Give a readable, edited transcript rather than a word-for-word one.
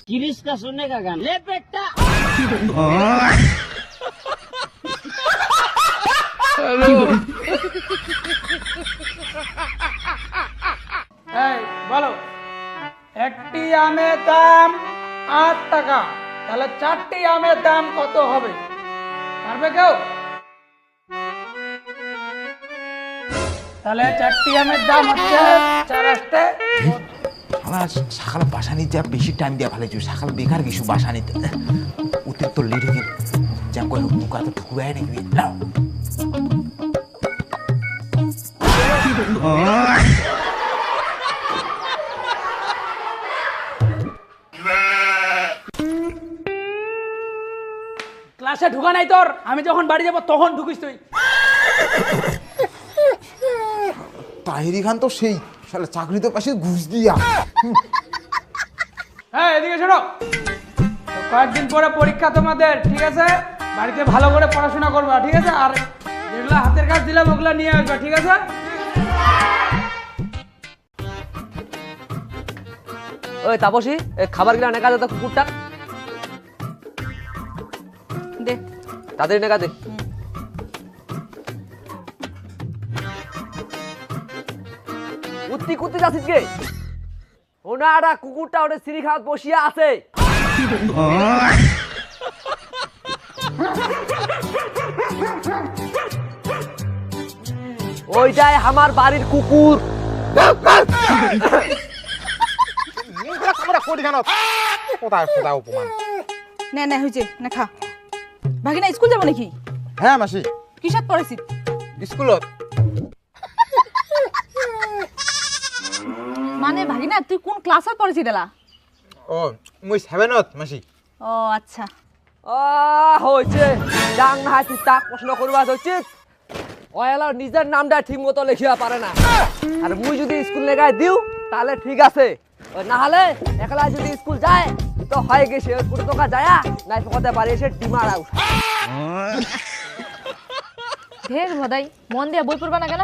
किरिस का सुनने का गाना ले बेटा। এই বলো, একটি আমের দাম 8 টাকা, তাহলে 4টি আমের দাম কত হবে? পারবে কেউ? তাহলে 4টি আমের দাম হচ্ছে 4 আসতে আমার সকালে বাসা নিতে বেশি টাইম দেওয়া ভালো সকাল বেকার কিছু বাসা নিতে অতিরিক্ত লেট হয়ে যা করে মুখা তো ঠুকুবে নাকি লাও ক্লাসে ঢুকা নাই তোর, আমি যখন বাড়ি যাব তখন ঢুকিস তুই। তাহিরি খান তো সেই শালা চাকরি তো পাশে ঘুষ দিয়া হ্যাঁ এদিকে শোনো, তো কয়েকদিন পরে পরীক্ষা তোমাদের, ঠিক আছে? বাড়িতে ভালো করে পড়াশোনা করবা, ঠিক আছে? আর যেগুলো হাতের কাজ দিলাম ওগুলো নিয়ে আসবা, ঠিক আছে? ওই তাপসী, খাবার গিলা নেকা দে তো কুকুরটা দে তাদের নেকা দে। উত্তি কুত্তি যাচ্ছিস কে? ওনারা কুকুরটা ওটা সিঁড়ি খাওয়াত বসিয়া আছে। ওইটাই আমার বাড়ির কুকুর। নে নে হইছে না খা। ভাগিনা স্কুল যাব নাকি? হ্যাঁ মাসি কিসত পড়াইছি? স্কুলত মানে ভাগিনা তুই কোন ক্লাসত পড়াইছি দেলা? ও মুই 7ত মাসি ও আচ্ছা। হয়েছে ডাং না হাতি তাক প্রশ্ন করবা উচিত। ওয়ালা নিজের নামটা ঠিক মতো লেখিয়া পারে না, আর মুই যদি স্কুল লেগায় দিও তাহলে ঠিক আছে, না হলে একলা যদি স্কুল যায় তো হয়ে গেছে পুরো তোকা যায় নাই পকাতে পারে এসে ডিমার আউট। ঢের ভদাই মন দিয়া বই পড়বা না কেন?